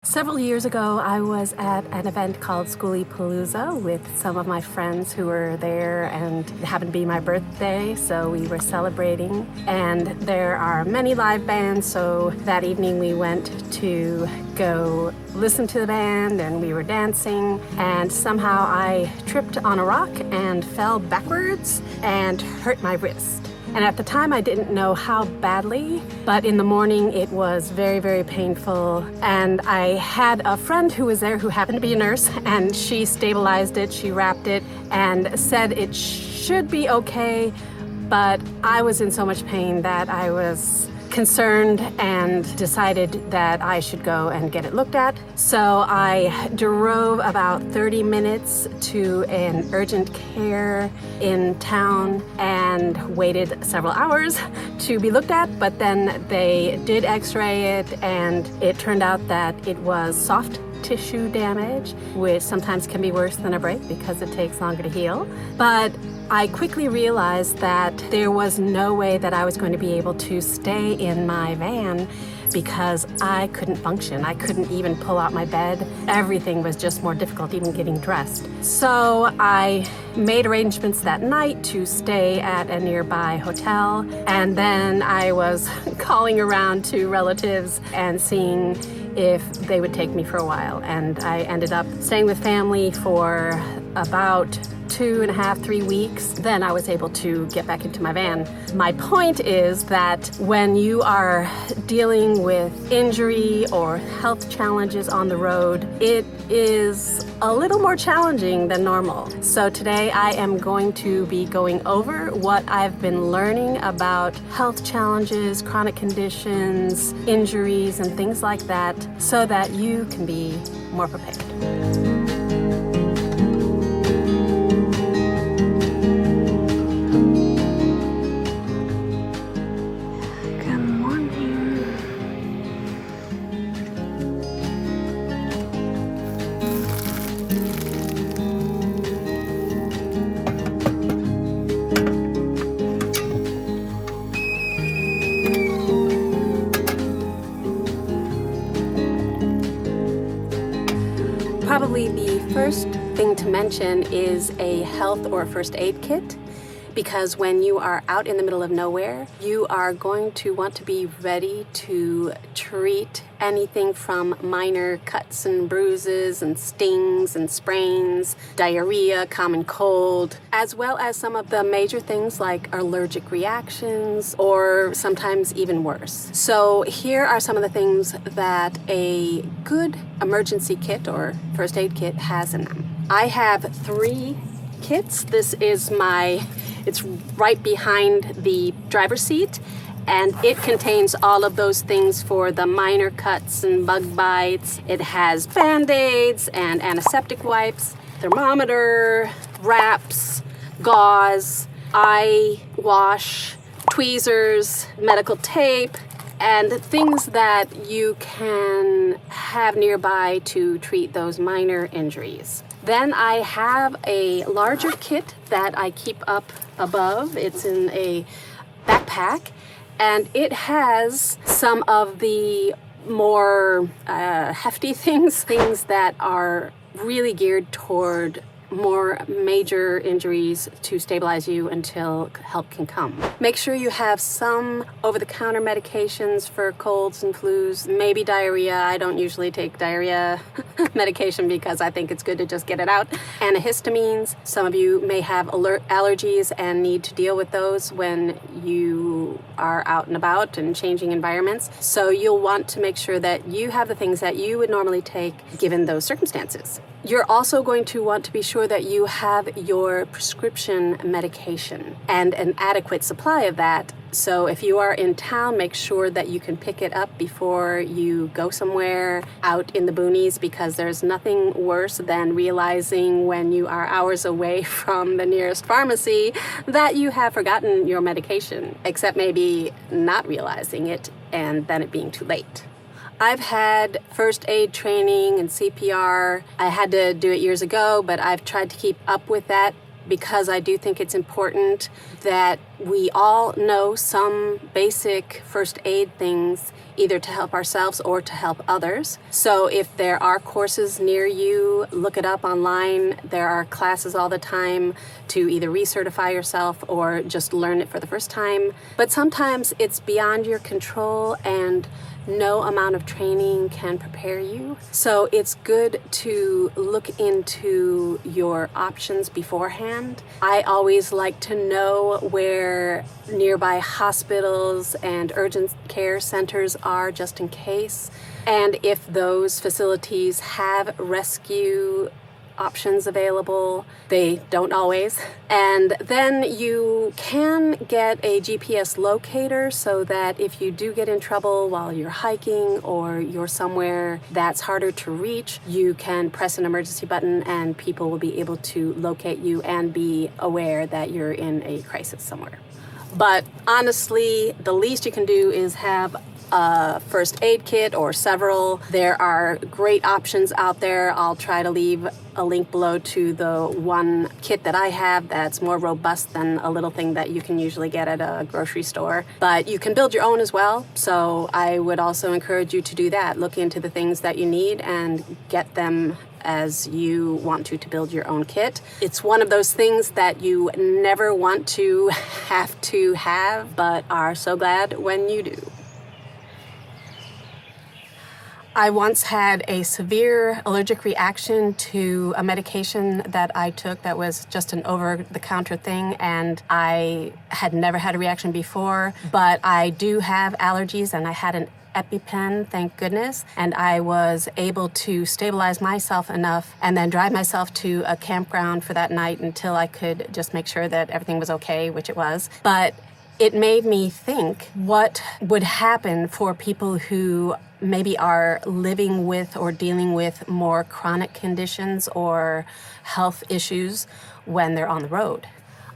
Several years ago, I was at an event called Schoolie Palooza with some of my friends who were there, and it happened to be my birthday, so we were celebrating. And there are many live bands, so that evening we went to go listen to the band, and we were dancing, and somehow I tripped on a rock and fell backwards and hurt my wrist. And at the time I didn't know how badly, but in the morning it was very, very painful. And I had a friend who was there who happened to be a nurse, and she stabilized it, she wrapped it, and said it should be okay. But I was in so much pain that I was concerned and decided that I should go and get it looked at. So I drove about 30 minutes to an urgent care in town and waited several hours to be looked at, but then they did x-ray it, and it turned out that it was soft tissue damage, which sometimes can be worse than a break because it takes longer to heal. But I quickly realized that there was no way that I was going to be able to stay in my van because I couldn't function. I couldn't even pull out my bed. Everything was just more difficult, even getting dressed. So I made arrangements that night to stay at a nearby hotel, and then I was calling around to relatives and seeing if they would take me for a while. And I ended up staying with family for about 2.5, 3 weeks. Then I was able to get back into my van. My point is that when you are dealing with injury or health challenges on the road, it is a little more challenging than normal. So today I am going to be going over what I've been learning about health challenges, chronic conditions, injuries, and things like that, so that you can be more prepared. Probably the first thing to mention is a health or first aid kit, because when you are out in the middle of nowhere, you are going to want to be ready to treat anything from minor cuts and bruises and stings and sprains, diarrhea, common cold, as well as some of the major things like allergic reactions, or sometimes even worse. So here are some of the things that a good emergency kit or first aid kit has in them. I have 3 kits. This is it's right behind the driver's seat, and it contains all of those things for the minor cuts and bug bites. It has Band-Aids and antiseptic wipes, thermometer, wraps, gauze, eye wash, tweezers, medical tape, and things that you can have nearby to treat those minor injuries. Then I have a larger kit that I keep up above. It's in a backpack, and it has some of the more hefty things that are really geared toward more major injuries to stabilize you until help can come. Make sure you have some over-the-counter medications for colds and flus, maybe diarrhea. I don't usually take diarrhea medication because I think it's good to just get it out. Antihistamines. Some of you may have allergies and need to deal with those when you are out and about and changing environments. So you'll want to make sure that you have the things that you would normally take given those circumstances. You're also going to want to be sure that you have your prescription medication and an adequate supply of that. So if you are in town, make sure that you can pick it up before you go somewhere out in the boonies, because there's nothing worse than realizing when you are hours away from the nearest pharmacy that you have forgotten your medication, except maybe not realizing it and then it being too late. I've had first aid training and CPR. I had to do it years ago, but I've tried to keep up with that because I do think it's important that we all know some basic first aid things, either to help ourselves or to help others. So if there are courses near you, look it up online. There are classes all the time to either recertify yourself or just learn it for the first time. But sometimes it's beyond your control and no amount of training can prepare you. So it's good to look into your options beforehand. I always like to know where nearby hospitals and urgent care centers are, just in case. And if those facilities have rescue options available. They don't always. And then you can get a GPS locator so that if you do get in trouble while you're hiking or you're somewhere that's harder to reach, you can press an emergency button and people will be able to locate you and be aware that you're in a crisis somewhere. But honestly, the least you can do is have a first aid kit or several. There are great options out there. I'll try to leave a link below to the one kit that I have that's more robust than a little thing that you can usually get at a grocery store. But you can build your own as well. So I would also encourage you to do that. Look into the things that you need and get them as you want to build your own kit. It's one of those things that you never want to have, but are so glad when you do. I once had a severe allergic reaction to a medication that I took that was just an over-the-counter thing, and I had never had a reaction before, but I do have allergies, and I had an EpiPen, thank goodness, and I was able to stabilize myself enough and then drive myself to a campground for that night until I could just make sure that everything was okay, which it was. But it made me think what would happen for people who maybe are living with or dealing with more chronic conditions or health issues when they're on the road.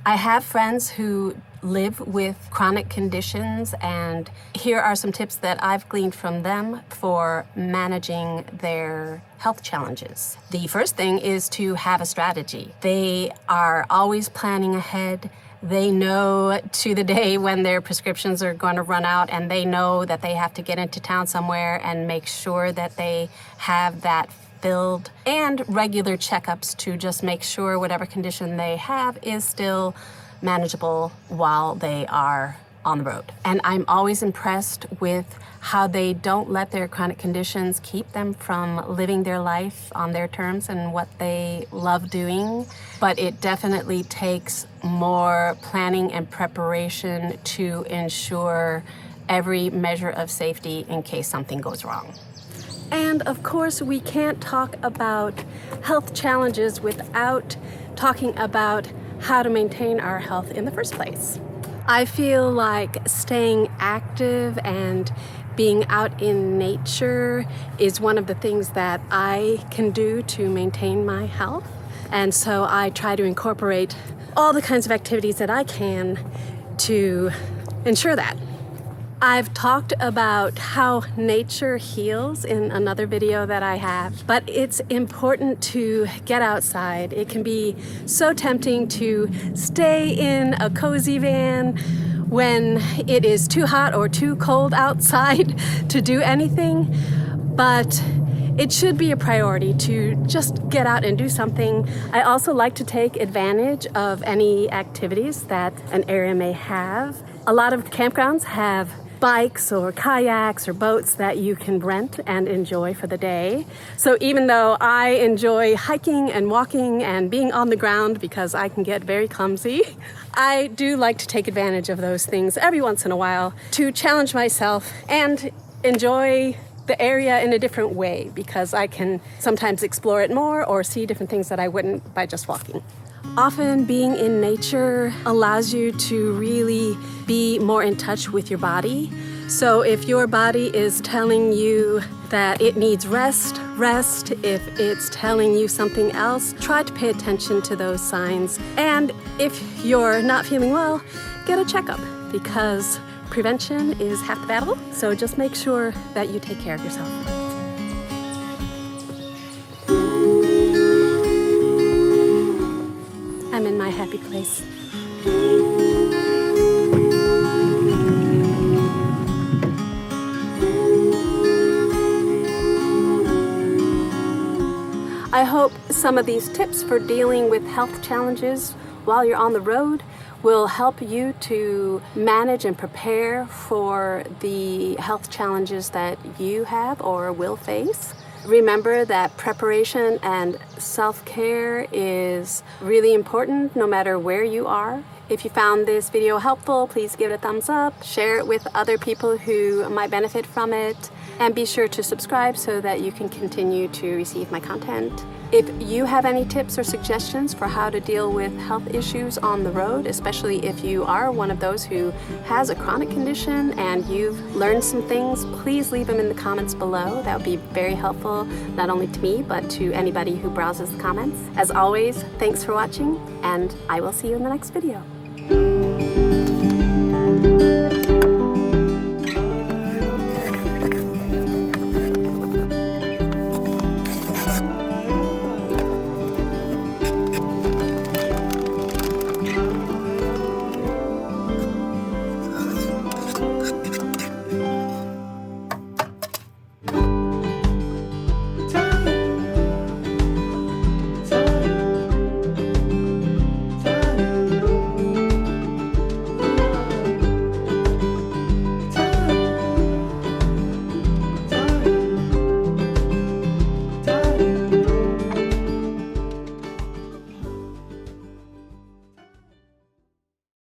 I have friends who live with chronic conditions, and here are some tips that I've gleaned from them for managing their health challenges. The first thing is to have a strategy. They are always planning ahead. They know to the day when their prescriptions are going to run out, and they know that they have to get into town somewhere and make sure that they have that filled, and regular checkups to just make sure whatever condition they have is still manageable while they are on the road. And I'm always impressed with how they don't let their chronic conditions keep them from living their life on their terms and what they love doing. But it definitely takes more planning and preparation to ensure every measure of safety in case something goes wrong. And of course, we can't talk about health challenges without talking about how to maintain our health in the first place. I feel like staying active and being out in nature is one of the things that I can do to maintain my health. And so I try to incorporate all the kinds of activities that I can to ensure that. I've talked about how nature heals in another video that I have, but it's important to get outside. It can be so tempting to stay in a cozy van when it is too hot or too cold outside to do anything, but it should be a priority to just get out and do something. I also like to take advantage of any activities that an area may have. A lot of campgrounds have bikes or kayaks or boats that you can rent and enjoy for the day. So even though I enjoy hiking and walking and being on the ground because I can get very clumsy, I do like to take advantage of those things every once in a while to challenge myself and enjoy the area in a different way, because I can sometimes explore it more or see different things that I wouldn't by just walking. Often being in nature allows you to really be more in touch with your body. So if your body is telling you that it needs rest. If it's telling you something else, try to pay attention to those signs. And if you're not feeling well, get a checkup, because prevention is half the battle. So just make sure that you take care of yourself. I'm in my happy Peace. I hope some of these tips for dealing with health challenges while you're on the road will help you to manage and prepare for the health challenges that you have or will face. Remember that preparation and self-care is really important no matter where you are. If you found this video helpful, please give it a thumbs up, share it with other people who might benefit from it, and be sure to subscribe so that you can continue to receive my content. If you have any tips or suggestions for how to deal with health issues on the road, especially if you are one of those who has a chronic condition and you've learned some things, please leave them in the comments below. That would be very helpful, not only to me, but to anybody who browses the comments. As always, thanks for watching, and I will see you in the next video.